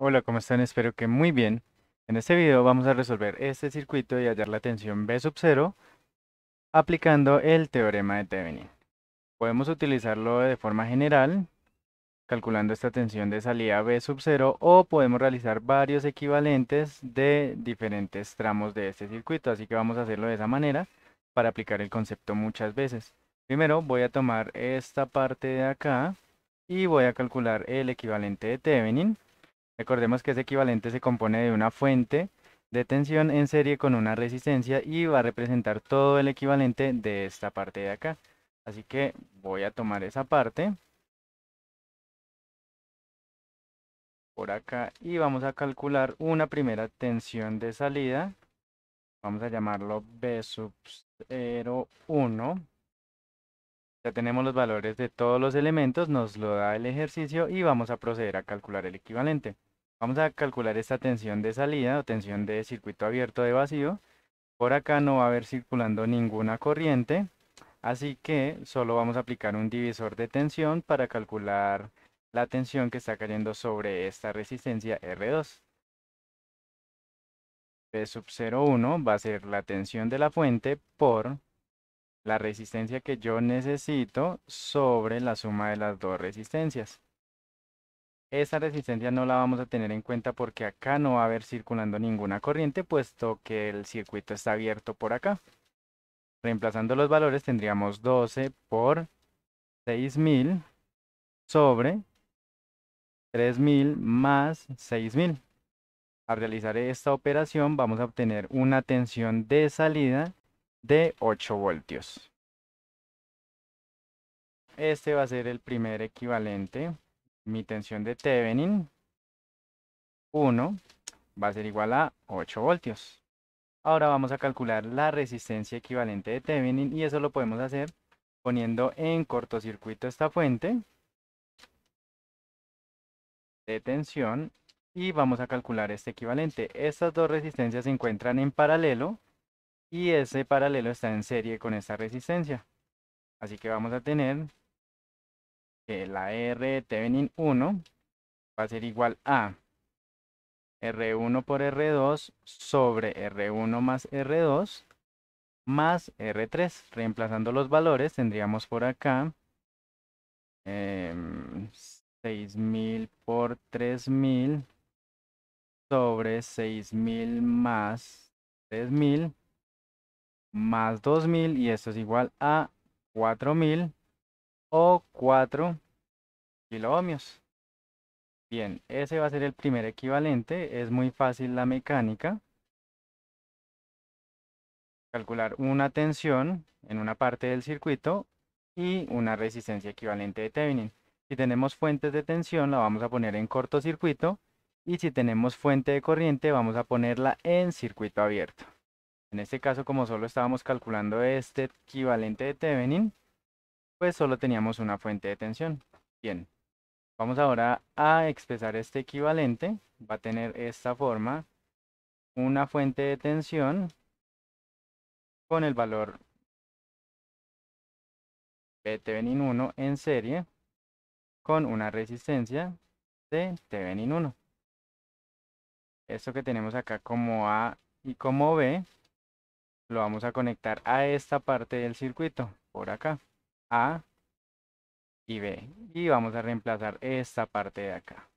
Hola, ¿cómo están? Espero que muy bien. En este video vamos a resolver este circuito y hallar la tensión V sub 0 aplicando el teorema de Thevenin. Podemos utilizarlo de forma general, calculando esta tensión de salida V sub 0, o podemos realizar varios equivalentes de diferentes tramos de este circuito, así que vamos a hacerlo de esa manera para aplicar el concepto muchas veces. Primero voy a tomar esta parte de acá y voy a calcular el equivalente de Thevenin. Recordemos que ese equivalente se compone de una fuente de tensión en serie con una resistencia y va a representar todo el equivalente de esta parte de acá. Así que voy a tomar esa parte por acá y vamos a calcular una primera tensión de salida. Vamos a llamarlo B sub 0,1. Ya tenemos los valores de todos los elementos, nos lo da el ejercicio y vamos a proceder a calcular el equivalente. Vamos a calcular esta tensión de salida o tensión de circuito abierto de vacío. Por acá no va a haber circulando ninguna corriente, así que solo vamos a aplicar un divisor de tensión para calcular la tensión que está cayendo sobre esta resistencia R2. P sub 0,1 va a ser la tensión de la fuente por la resistencia que yo necesito sobre la suma de las dos resistencias. Esta resistencia no la vamos a tener en cuenta porque acá no va a haber circulando ninguna corriente, puesto que el circuito está abierto por acá. Reemplazando los valores tendríamos 12 por 6000 sobre 3000 más 6000. Al realizar esta operación vamos a obtener una tensión de salida de 8 voltios. Este va a ser el primer equivalente. Mi tensión de Thevenin 1 va a ser igual a 8 voltios. Ahora vamos a calcular la resistencia equivalente de Thevenin y eso lo podemos hacer poniendo en cortocircuito esta fuente de tensión y vamos a calcular este equivalente. Estas dos resistencias se encuentran en paralelo y ese paralelo está en serie con esta resistencia. Así que vamos a tener que la R de Thevenin 1 va a ser igual a R1 por R2 sobre R1 más R2 más R3. Reemplazando los valores tendríamos por acá 6000 por 3000 sobre 6000 más 3000 más 2000 y esto es igual a 4000 o 4 kiloohmios. Bien, ese va a ser el primer equivalente. Es muy fácil la mecánica. Calcular una tensión en una parte del circuito y una resistencia equivalente de Thevenin. Si tenemos fuentes de tensión, la vamos a poner en cortocircuito y si tenemos fuente de corriente, vamos a ponerla en circuito abierto. En este caso, como solo estábamos calculando este equivalente de Thevenin, pues solo teníamos una fuente de tensión. Bien, vamos ahora a expresar este equivalente. Va a tener esta forma, una fuente de tensión con el valor de Thevenin 1 en serie con una resistencia de Thevenin 1. Esto que tenemos acá como A y como B, lo vamos a conectar a esta parte del circuito, por acá, A y B. Y vamos a reemplazar esta parte de acá.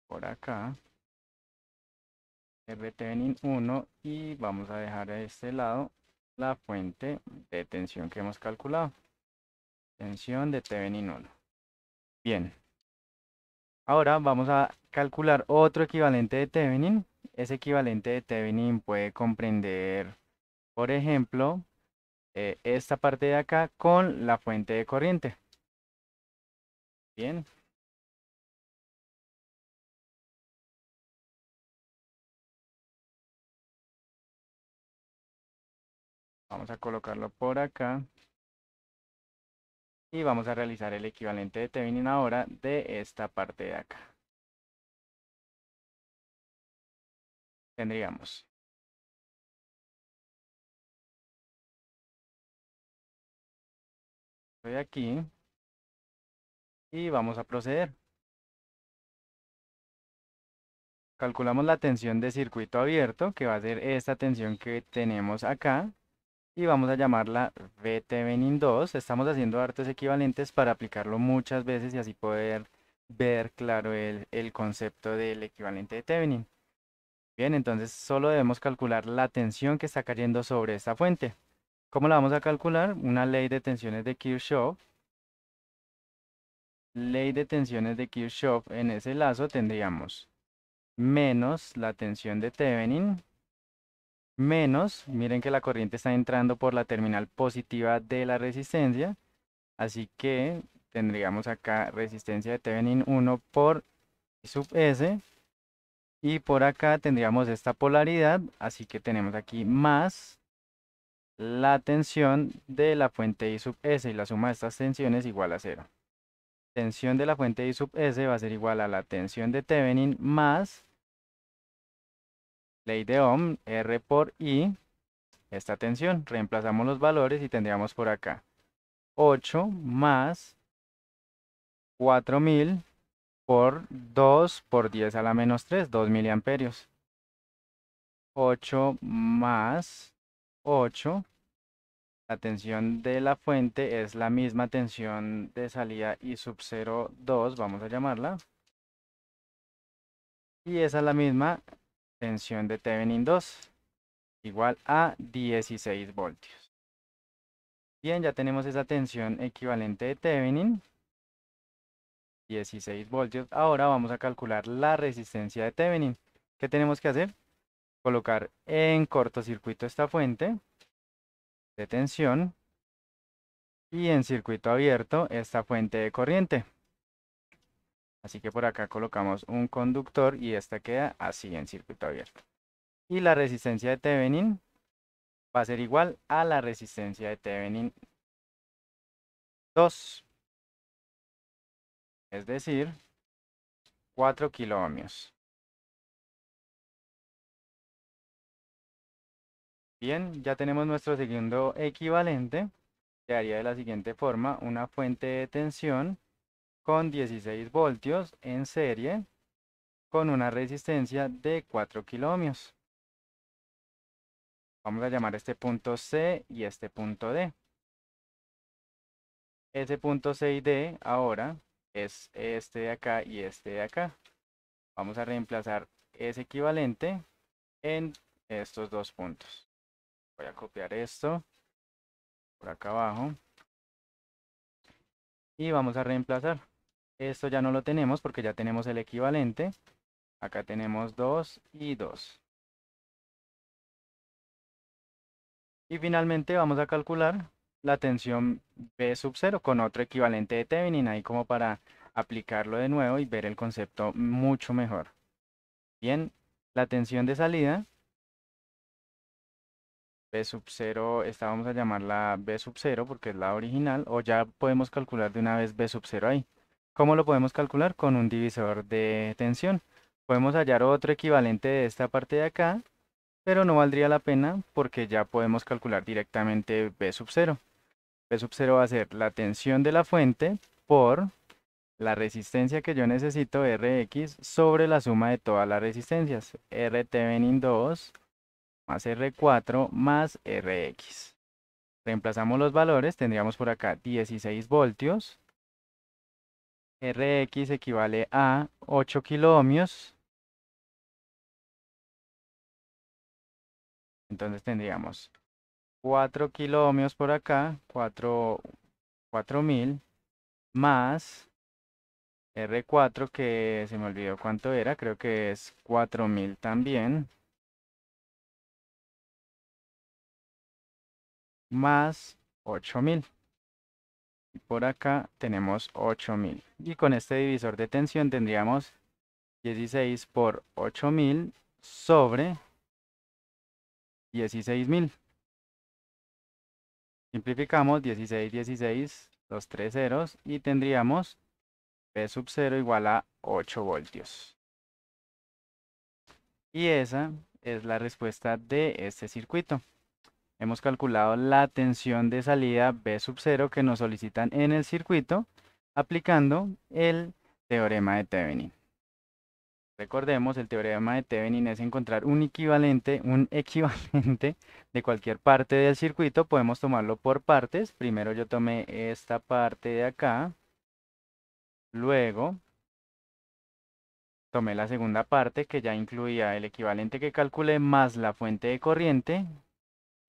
Por acá, R Thevenin 1 y vamos a dejar a este lado la fuente de tensión que hemos calculado. Tensión de Thevenin 1. Bien. Ahora vamos a calcular otro equivalente de Thevenin. Ese equivalente de Thevenin puede comprender, por ejemplo, esta parte de acá con la fuente de corriente. Bien, vamos a colocarlo por acá y vamos a realizar el equivalente de Thevenin ahora de esta parte de acá. Tendríamos Estoy aquí y vamos a proceder. Calculamos la tensión de circuito abierto, que va a ser esta tensión que tenemos acá, y vamos a llamarla VThevenin 2. Estamos haciendo hartos equivalentes para aplicarlo muchas veces y así poder ver claro el concepto del equivalente de Thevenin. Bien, entonces solo debemos calcular la tensión que está cayendo sobre esta fuente. ¿Cómo la vamos a calcular? Una ley de tensiones de Kirchhoff. Ley de tensiones de Kirchhoff, en ese lazo tendríamos menos la tensión de Thevenin, menos, miren que la corriente está entrando por la terminal positiva de la resistencia, así que tendríamos acá resistencia de Thevenin 1 por I sub S, y por acá tendríamos esta polaridad, así que tenemos aquí más la tensión de la fuente I sub S, y la suma de estas tensiones igual a cero. Tensión de la fuente I sub S va a ser igual a la tensión de Thevenin más ley de Ohm, R por I, esta tensión. Reemplazamos los valores y tendríamos por acá 8 más 4000 por 2 por 10 a la menos 3, 2 miliamperios. 8 más 8. La tensión de la fuente es la misma tensión de salida I sub 02, vamos a llamarla. Y esa es la misma tensión de Thevenin 2, igual a 16 voltios. Bien, ya tenemos esa tensión equivalente de Thevenin, 16 voltios. Ahora vamos a calcular la resistencia de Thevenin. ¿Qué tenemos que hacer? Colocar en cortocircuito esta fuente de tensión y en circuito abierto esta fuente de corriente. Así que por acá colocamos un conductor y esta queda así en circuito abierto. Y la resistencia de Thevenin va a ser igual a la resistencia de Thevenin 2, es decir, 4 kiloohmios. Bien, ya tenemos nuestro segundo equivalente. Quedaría de la siguiente forma: una fuente de tensión con 16 voltios en serie con una resistencia de 4 kiloohmios. Vamos a llamar este punto C y este punto D. Ese punto C y D ahora es este de acá y este de acá. Vamos a reemplazar ese equivalente en estos dos puntos. Voy a copiar esto por acá abajo y vamos a reemplazar. Esto ya no lo tenemos porque ya tenemos el equivalente. Acá tenemos 2 y 2. Y finalmente vamos a calcular la tensión B sub 0 con otro equivalente de Thevenin, ahí como para aplicarlo de nuevo y ver el concepto mucho mejor. Bien, la tensión de salida, B sub 0, esta vamos a llamarla B sub 0 porque es la original, o ya podemos calcular de una vez B sub 0 ahí. ¿Cómo lo podemos calcular? Con un divisor de tensión. Podemos hallar otro equivalente de esta parte de acá, pero no valdría la pena porque ya podemos calcular directamente B sub 0. B sub 0 va a ser la tensión de la fuente por la resistencia que yo necesito, Rx, sobre la suma de todas las resistencias, Rthevenin 2 más R4 más Rx. Reemplazamos los valores, tendríamos por acá 16 voltios, Rx equivale a 8 kiloohmios, entonces tendríamos 4 kiloohmios por acá, 4000 más R4, que se me olvidó cuánto era, creo que es 4000 también, más 8000. Y por acá tenemos 8000. Y con este divisor de tensión tendríamos 16 por 8000 sobre 16000. Simplificamos 16, 16, los tres ceros y tendríamos P sub 0 igual a 8 voltios. Y esa es la respuesta de este circuito. Hemos calculado la tensión de salida V sub 0 que nos solicitan en el circuito aplicando el teorema de Thevenin. Recordemos, el teorema de Thevenin es encontrar un equivalente de cualquier parte del circuito. Podemos tomarlo por partes. Primero yo tomé esta parte de acá, luego tomé la segunda parte que ya incluía el equivalente que calculé más la fuente de corriente.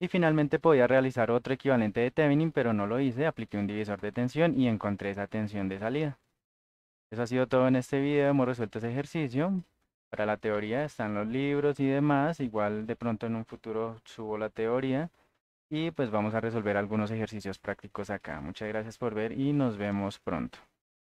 Y finalmente podía realizar otro equivalente de Thevenin, pero no lo hice. Apliqué un divisor de tensión y encontré esa tensión de salida. Eso ha sido todo en este video. Hemos resuelto ese ejercicio. Para la teoría están los libros y demás. Igual de pronto en un futuro subo la teoría. Y pues vamos a resolver algunos ejercicios prácticos acá. Muchas gracias por ver y nos vemos pronto.